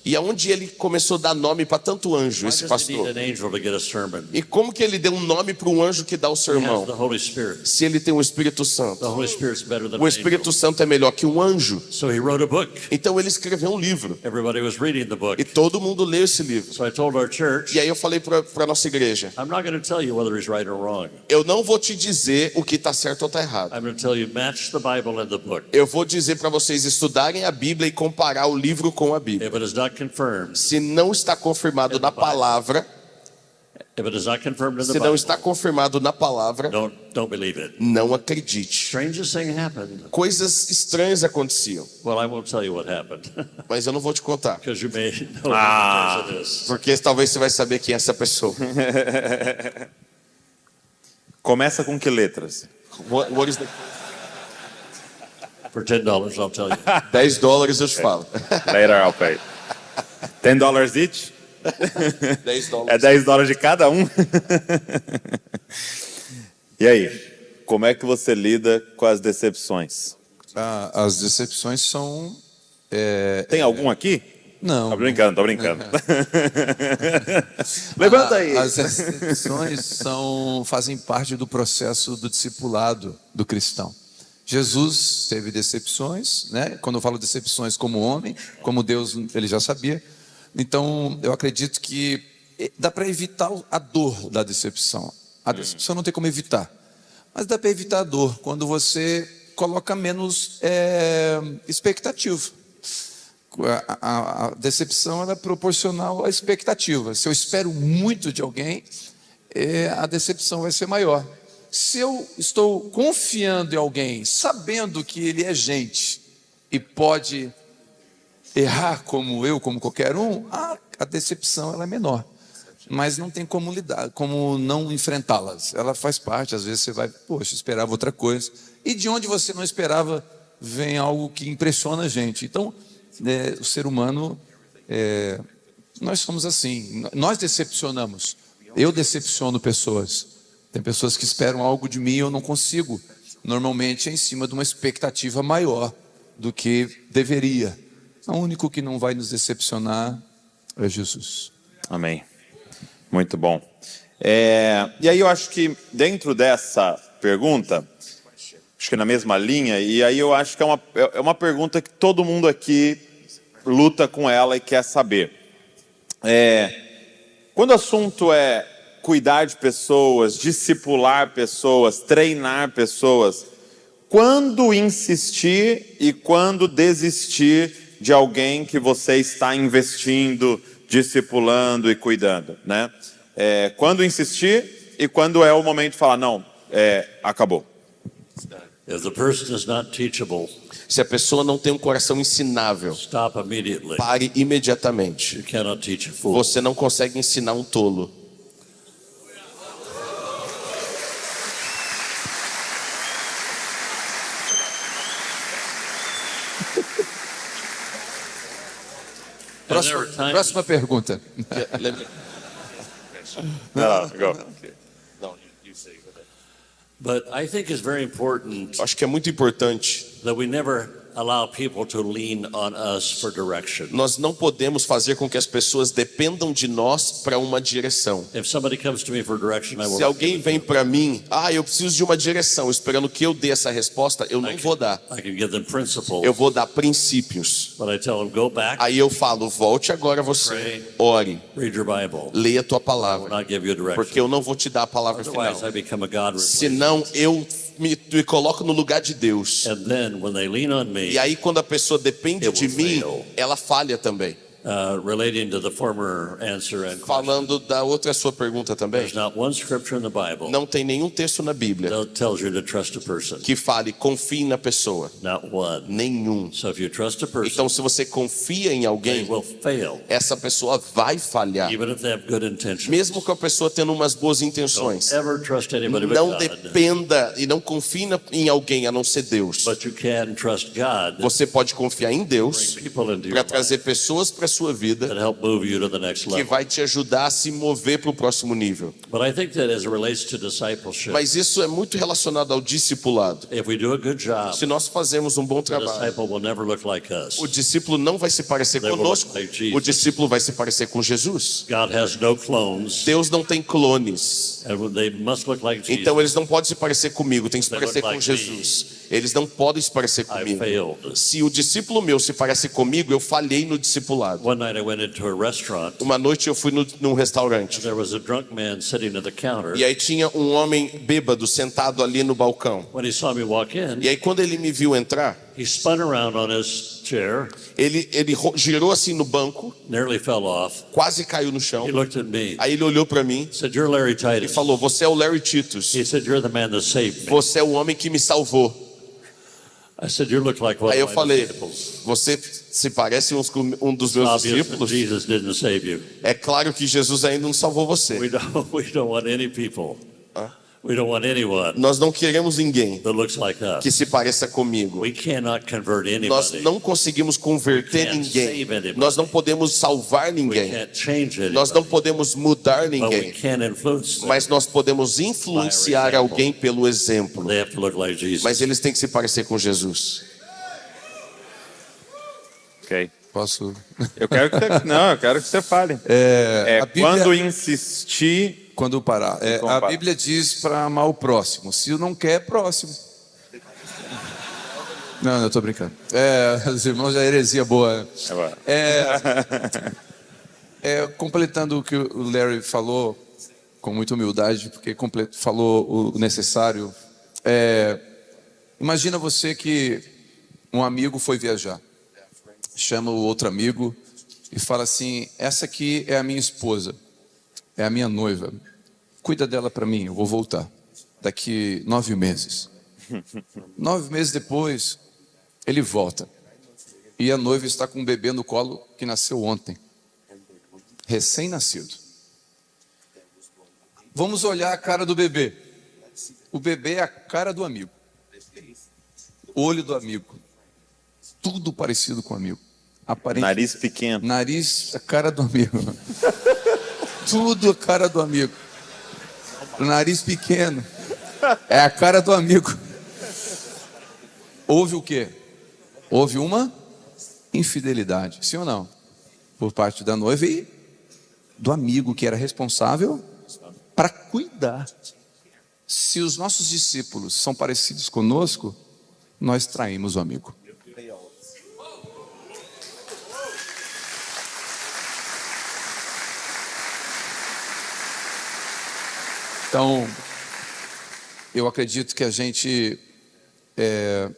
E aonde ele começou a dar nome para tanto anjo, Why esse does he need pastor? an angel to get a sermon? E como que ele deu um nome para um anjo que dá o He has sermão? the Holy Spirit. Se ele tem o Espírito The Santo. Holy Spirit's better than O an Espírito angel. Santo é melhor que um anjo. So he wrote a book. Então ele escreveu um livro. Everybody was reading the book. E todo mundo leu esse livro. So I told our church, E aí eu falei para a nossa igreja: I'm not going to tell you whether he's right or wrong. eu não vou te dizer o que está certo ou está errado. I'm going to tell you match the Bible and the book. Eu vou dizer para vocês estudarem a Bíblia e comparar o livro com a Bíblia. If it is not confirmed, Se não está confirmado na palavra, if it is not confirmed in the se não Bible, está confirmado na palavra, don't believe it. não acredite. Strangest thing happened. Coisas estranhas aconteciam, Well, I won't tell you what happened mas eu não vou te contar, because you may know what it is. porque talvez você vai saber quem é essa pessoa. Começa com que letras? What is the... For $10, I'll tell you. $10 eu te falo. Later I'll pay. $10 each? $10. É $10 de cada um? E aí, como é que você lida com as decepções? As decepções são... Tem algum aqui? Não. Tô brincando, tô brincando. Levanta aí. As decepções fazem parte do processo do discipulado do cristão. Jesus teve decepções, né? Quando eu falo decepções como homem, como Deus, ele já sabia. Então, eu acredito que dá para evitar a dor da decepção. A decepção não tem como evitar, mas dá para evitar a dor quando você coloca menos expectativa. A decepção ela é proporcional à expectativa. Se eu espero muito de alguém, a decepção vai ser maior. Se eu estou confiando em alguém, sabendo que ele é gente e pode errar como eu, como qualquer um, a decepção ela é menor. mas não tem como lidar, como não enfrentá-las. Ela faz parte, às vezes você vai, poxa, esperava outra coisa. E de onde você não esperava, vem algo que impressiona a gente. Então, o ser humano, nós somos assim, nós decepcionamos. Eu decepciono pessoas. Tem pessoas que esperam algo de mim e eu não consigo. Normalmente é em cima de uma expectativa maior do que deveria. O único que não vai nos decepcionar é Jesus. Amém. Muito bom. E aí eu acho que dentro dessa pergunta, acho que na mesma linha, e aí eu acho que é uma pergunta que todo mundo aqui luta com ela e quer saber. Quando o assunto é cuidar de pessoas, discipular pessoas, treinar pessoas, quando insistir e quando desistir de alguém que você está investindo, discipulando e cuidando, né? Quando insistir e quando é o momento de falar, não, acabou. If the person is not teachable, Se a pessoa não tem um coração ensinável, stop immediately. pare imediatamente. You cannot teach a fool. Você não consegue ensinar um tolo. Próxima pergunta. But I think it's very important Acho que é muito importante. that we never allow people to lean on us for direction. Nós não podemos fazer com que as pessoas dependam de nós para uma direção. If somebody comes to me for direction, I will. Se alguém vem para mim, eu preciso de uma direção, esperando que eu dê essa resposta, eu não vou dar. I can give them principles. Eu vou dar princípios. But I tell them, go back, Aí eu falo, volte agora você, ore, read your Bible. leia a tua I will palavra, not give you a direction. porque eu não vou te dar a palavra final. Otherwise, I become a God replacer. Senão eu me coloco no lugar de Deus. And then when they lean on me, E aí quando a pessoa depende de mim, ela falha também. relating to the former answer and question, Falando da outra sua pergunta também, there's not one scripture in the Bible não tem nenhum texto na Bíblia that tells you to trust a person. que fale confie na pessoa. Not one. Nenhum. So if you trust a person, Então se você confia em they alguém, will fail, essa pessoa vai falhar. even if they have good intentions. Mesmo com a pessoa tendo umas boas intenções. Don't ever trust anybody but Não God. dependa e não confie em alguém a não ser Deus. But you can trust God Você pode confiar em to Deus bring people into your para life trazer pessoas para a sua vida that help move you to the next que level. vai te ajudar a se mover para o próximo nível. But I think that as it relates to discipleship, Mas isso é muito relacionado ao discipulado. if we do a good job, Se nós fazemos um bom the trabalho, disciple will never look like us. o discípulo não vai se parecer They will conosco, look like Jesus. o discípulo vai se parecer com Jesus. God has no clones, Deus não tem clones, and they must look like Jesus. então eles não podem se parecer comigo, tem que se They parecer look com like Jesus. Eles não podem se parecer I comigo. failed. Se o discípulo meu se parece comigo, eu falhei no discipulado. One night I went into a restaurant. Uma noite eu fui num restaurante There was a drunk man sitting at the counter. e aí tinha um homem bêbado sentado ali no balcão. When he saw me walk in, E aí quando ele me viu entrar, he spun around on his chair, ele girou assim no banco, nearly fell off. quase caiu no chão. He looked at me, Aí ele olhou para mim said, "You're Larry e Titus." falou: "Você é o Larry Titus. He said, "You're the man that saved me." Você é o homem que me salvou." I said, "You look like one Aí eu of my falei: disciples." "Você se parece um dos meus Obvious that discípulos?" Jesus didn't save you. É claro que Jesus ainda não salvou você. We don't want any people. We don't want anyone Nós não queremos ninguém that looks like us. que se pareça comigo. We cannot convert Nós anybody. não conseguimos converter We can't ninguém. save anybody. Nós não podemos salvar We ninguém. can't change Nós não anybody. podemos mudar But we ninguém. can influence them. Mas nós podemos influenciar alguém pelo exemplo. They have to look like Jesus. Mas eles têm que se parecer com Jesus. Ok. Posso? Eu quero que você fale. A Bíblia- Quando insistir, Quando parar. Então, A para. Bíblia diz para amar o próximo. Se não quer, é próximo. Não, eu tô brincando. Os irmãos, já é heresia boa. Completando o que o Larry falou, com muita humildade, porque falou o necessário. Imagina você que um amigo foi viajar. Chama o outro amigo e fala assim: essa aqui é a minha esposa, é a minha noiva. Cuida dela para mim, eu vou voltar daqui 9 meses. 9 meses depois, ele volta. E a noiva está com um bebê no colo que nasceu ontem. Recém-nascido. Vamos olhar a cara do bebê. O bebê é a cara do amigo. Olho do amigo. Tudo parecido com o amigo. Nariz pequeno. Nariz, a cara do amigo. Tudo a cara do amigo. Nariz pequeno. É a cara do amigo. Houve o quê? Houve uma infidelidade, sim ou não? Por parte da noiva e do amigo que era responsável para cuidar. Se os nossos discípulos são parecidos conosco, nós traímos o amigo. Então, eu acredito que a gente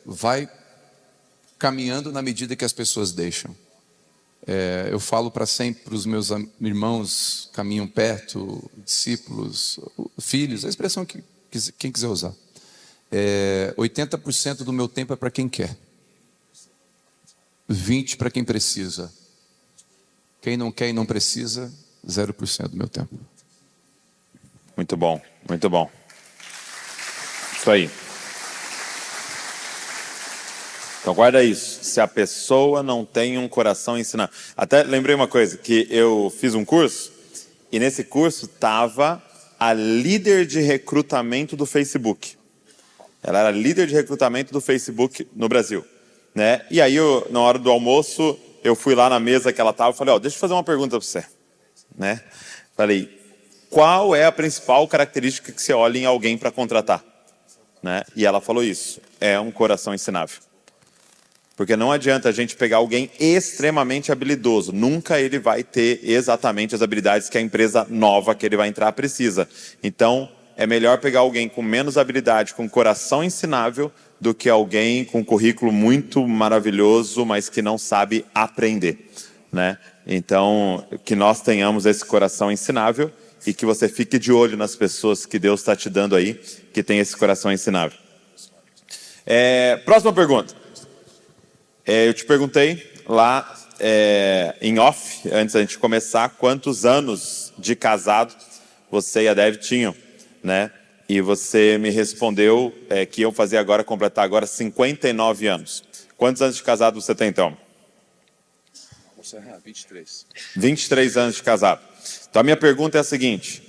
vai caminhando na medida que as pessoas deixam. Eu falo para sempre, os meus irmãos caminham perto, discípulos, filhos, a expressão que quem quiser usar. 80% do meu tempo é para quem quer. 20% para quem precisa. Quem não quer e não precisa, 0% do meu tempo. Muito bom, muito bom. Isso aí. Então guarda isso. Se a pessoa não tem um coração ensinado. Até lembrei uma coisa, que eu fiz um curso, e nesse curso estava a líder de recrutamento do Facebook. Ela era líder de recrutamento do Facebook no Brasil, né? E aí, na hora do almoço, eu fui lá na mesa que ela estava e falei, deixa eu fazer uma pergunta para você, né? Falei, qual é a principal característica que você olha em alguém para contratar? Né? E ela falou isso, é um coração ensinável. Porque não adianta a gente pegar alguém extremamente habilidoso, nunca ele vai ter exatamente as habilidades que a empresa nova que ele vai entrar precisa. Então, é melhor pegar alguém com menos habilidade, com coração ensinável, do que alguém com currículo muito maravilhoso, mas que não sabe aprender, né? Então, que nós tenhamos esse coração ensinável e que você fique de olho nas pessoas que Deus está te dando aí, que tem esse coração ensinável. Próxima pergunta. Eu te perguntei lá em off, antes da gente começar, quantos anos de casado você e a Dev tinham, né? E você me respondeu que iam fazer agora, completar agora 59 anos. Quantos anos de casado você tem, então? 23. 23 anos de casado. Então a minha pergunta é a seguinte: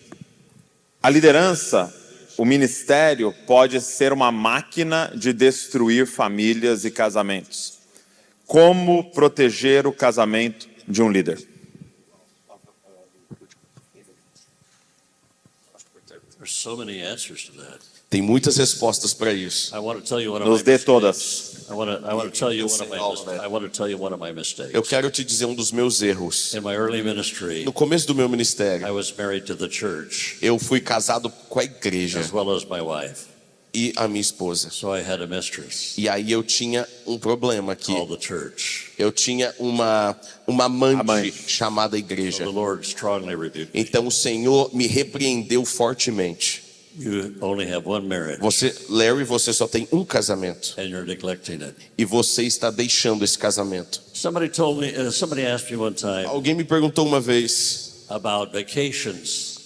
a liderança, o ministério pode ser uma máquina de destruir famílias e casamentos. Como proteger o casamento de um líder? There's so many answers to that. Tem muitas respostas para isso. I want to tell you one of Nos my dê mistakes. todas. I want to tell you one of my mistakes. Eu quero te dizer um dos meus erros. In my early ministry, No começo do meu ministério, I was married to the church eu fui casado com a igreja as well as my wife. e a minha esposa. So I had a mistress E aí eu tinha um problema aqui. called the church. Eu tinha uma amante Amante. chamada So igreja. the Lord strongly rebuked me. Então o Senhor me repreendeu fortemente. You only have one marriage Larry, você só tem um casamento and you're neglecting it. e você está deixando esse casamento. Somebody asked me one time Alguém me perguntou uma vez about vacations.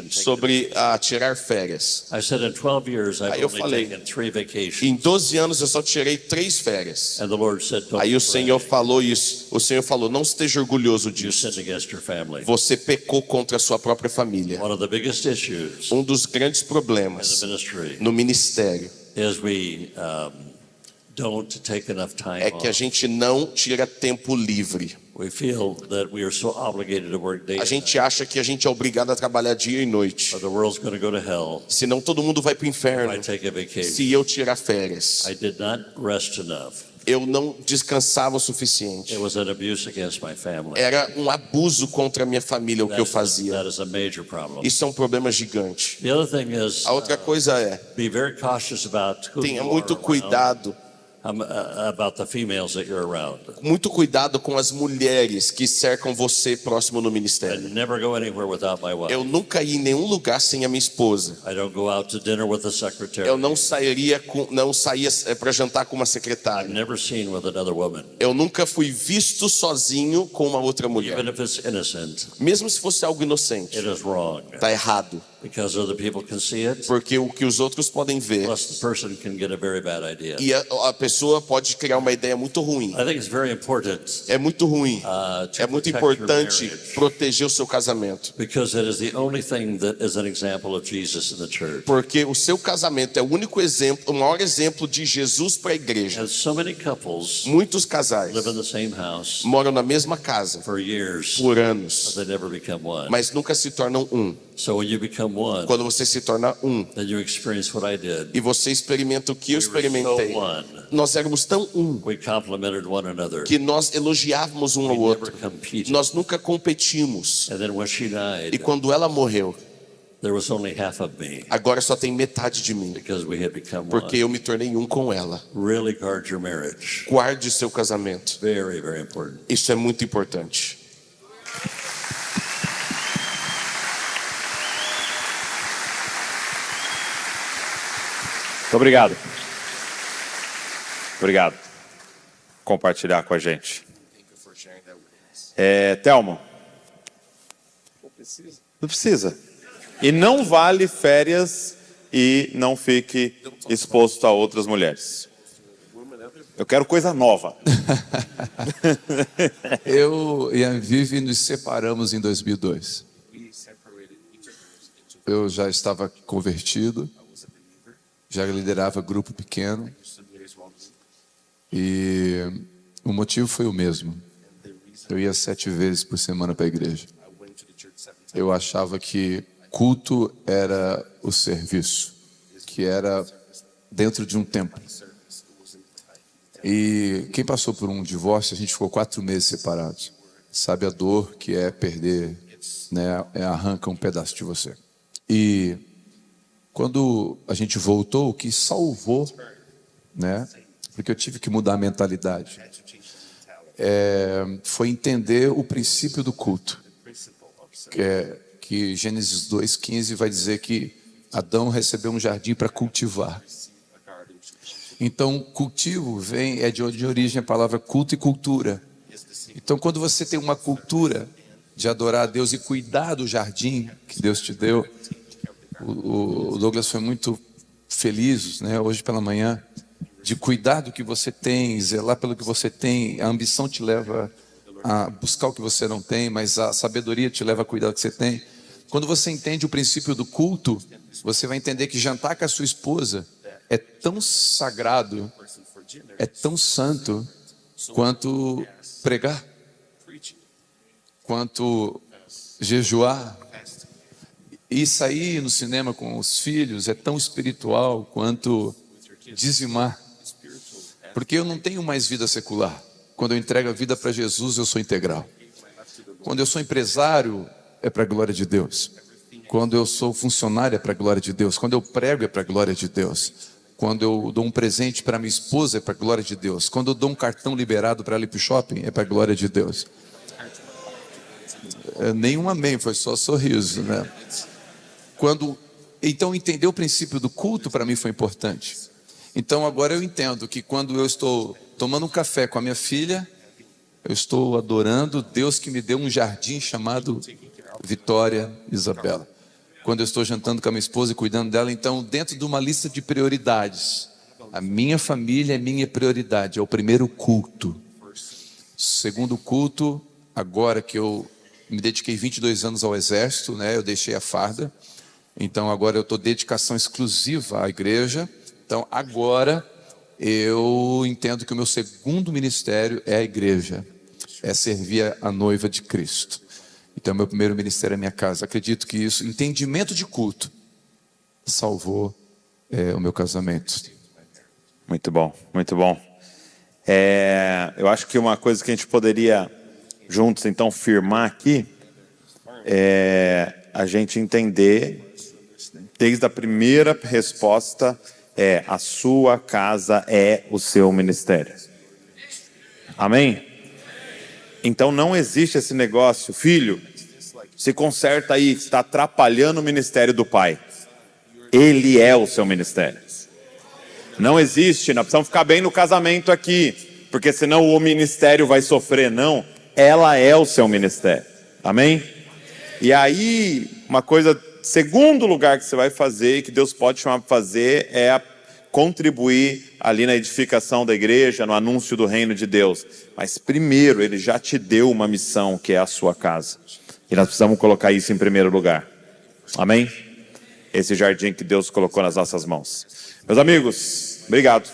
sobre tirar férias. I said in 12 years I've Aí eu only falei, taken 3 vacations. Em 12 anos eu só tirei 3 férias. And the Lord said, don't Aí o brag. Senhor falou isso. O Senhor falou, não esteja orgulhoso You disso. sinned against your family. Você pecou contra a sua própria família. One of the biggest issues Um dos grandes in problemas the ministry no ministério is we don't take enough time é que a off. gente não tira tempo livre. We feel that we are so obligated to work day A and gente night, acha que a gente é obrigado a trabalhar dia e noite. or the world's going to go to hell Senão todo mundo vai para o if I inferno take a vacation. se eu tirar férias. I did not rest enough. Eu não descansava o suficiente. It was an abuse against my family. Era um abuso contra a minha família o que eu fazia. That is a major problem. Isso é um problema gigante. The other thing is A outra coisa é, be very cautious about who tenha you muito are around, cuidado about the females that you're around. Muito cuidado com as mulheres que cercam você próximo no I ministério. never go anywhere without my wife. Eu nunca ia em nenhum lugar sem a minha esposa. I don't go out to dinner with a secretary. Eu não saía para jantar com uma secretária. I've never seen with another woman. Eu nunca fui visto sozinho com uma outra mulher. Even if it's innocent, Mesmo se fosse algo inocente, it is wrong. tá errado. Because other people can see it, Porque o que os outros podem ver plus the person can get a very bad idea. e a pessoa pode criar uma ideia muito ruim. I think it's very important É muito ruim. to É muito protect your importante marriage, proteger o seu casamento. because it is the only thing that is an example of Jesus in the church. Porque o seu casamento é o único exemplo, o maior exemplo de Jesus para a igreja. And so many couples Muitos casais live in the same house moram na mesma casa for years, por anos, but they never become one. mas nunca se tornam um. So when you become one, Quando você se torna um then you experience what I did. e você experimenta o que eu We were experimentei, so one. nós éramos tão um We complimented one another. que nós elogiávamos um ao We never outro. competed. Nós nunca competimos. And then when she E died, quando ela morreu, there was only half of me, agora só tem metade de mim, because we had become porque one. eu me tornei um com ela. Really guard your marriage. Guarde seu casamento. Very, very important. Isso é muito importante. Muito obrigado. Obrigado por compartilhar com a gente. Telmo. Não precisa. E não vale férias e não fique exposto a outras mulheres. Eu quero coisa nova. Eu e a Vivi nos separamos em 2002. Eu já estava convertido, já liderava grupo pequeno, e o motivo foi o mesmo. Eu ia 7 vezes por semana para a igreja. Eu achava que culto era o serviço, que era dentro de um templo. E quem passou por um divórcio, a gente ficou 4 meses separados. Sabe a dor que é perder, né? Arranca um pedaço de você. E quando a gente voltou, o que salvou, né? Porque eu tive que mudar a mentalidade. Foi entender o princípio do culto. Que Gênesis 2:15 vai dizer que Adão recebeu um jardim para cultivar. Então, cultivo é de onde origem a palavra culto e cultura. Então, quando você tem uma cultura de adorar a Deus e cuidar do jardim que Deus te deu, o Douglas foi muito feliz, né, hoje pela manhã, de cuidar do que você tem, zelar pelo que você tem. A ambição te leva a buscar o que você não tem, mas a sabedoria te leva a cuidar do que você tem. Quando você entende o princípio do culto, você vai entender que jantar com a sua esposa é tão sagrado, é tão santo, quanto pregar, quanto jejuar. E sair no cinema com os filhos é tão espiritual quanto dizimar. Porque eu não tenho mais vida secular. Quando eu entrego a vida para Jesus, eu sou integral. Quando eu sou empresário, é para a glória de Deus. Quando eu sou funcionário, é para a glória de Deus. Quando eu prego, é para a glória de Deus. Quando eu dou um presente para minha esposa, é para a glória de Deus. Quando eu dou um cartão liberado para ela ir para o shopping, é para a glória de Deus. Nenhum amém, foi só sorriso, né? Então, entender o princípio do culto para mim foi importante. Então, agora eu entendo que quando eu estou tomando um café com a minha filha, eu estou adorando Deus que me deu um jardim chamado Vitória Isabela. Quando eu estou jantando com a minha esposa e cuidando dela, então, dentro de uma lista de prioridades, a minha família é minha prioridade, é o primeiro culto. Segundo culto, agora que eu me dediquei 22 anos ao exército, né? Eu deixei a farda, então agora eu estou dedicação exclusiva à igreja. Então agora eu entendo que o meu segundo ministério é a igreja, é servir a noiva de Cristo. Então meu primeiro ministério é a minha casa. Acredito que isso, entendimento de culto, salvou o meu casamento. Muito bom, muito bom. Eu acho que uma coisa que a gente poderia juntos então firmar aqui é a gente entender desde a primeira resposta a sua casa é o seu ministério. Amém? Então não existe esse negócio, filho, se conserta aí, está atrapalhando o ministério do pai. Ele é o seu ministério. Não existe, nós precisamos ficar bem no casamento aqui, porque senão o ministério vai sofrer. Não, ela é o seu ministério. Amém? E aí, uma coisa, segundo lugar que você vai fazer, que Deus pode chamar para fazer, é contribuir ali na edificação da igreja, no anúncio do reino de Deus. Mas primeiro, Ele já te deu uma missão, que é a sua casa. E nós precisamos colocar isso em primeiro lugar. Amém? Esse jardim que Deus colocou nas nossas mãos. Meus amigos, obrigado.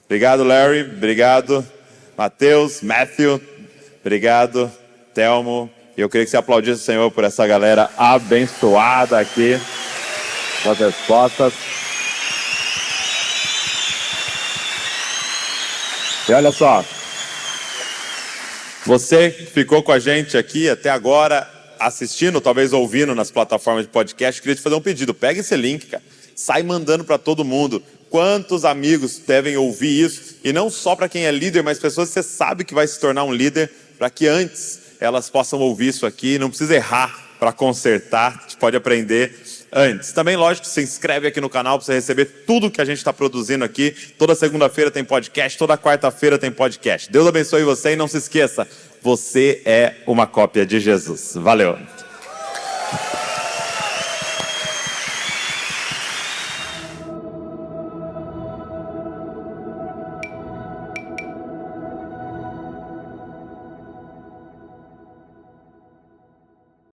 Obrigado, Larry. Obrigado, Mateus, Matthew. Obrigado, Telmo. E eu queria que você aplaudisse o Senhor por essa galera abençoada aqui. As respostas. E olha só. Você que ficou com a gente aqui até agora, assistindo, talvez ouvindo nas plataformas de podcast, queria te fazer um pedido. Pega esse link, cara. Sai mandando para todo mundo. Quantos amigos devem ouvir isso? E não só para quem é líder, mas pessoas que você sabe que vai se tornar um líder, para que antes elas possam ouvir isso aqui. Não precisa errar para consertar, a gente pode aprender antes. Também, lógico, se inscreve aqui no canal para você receber tudo que a gente está produzindo aqui. Toda segunda-feira tem podcast, toda quarta-feira tem podcast. Deus abençoe você e não se esqueça, você é uma cópia de Jesus. Valeu!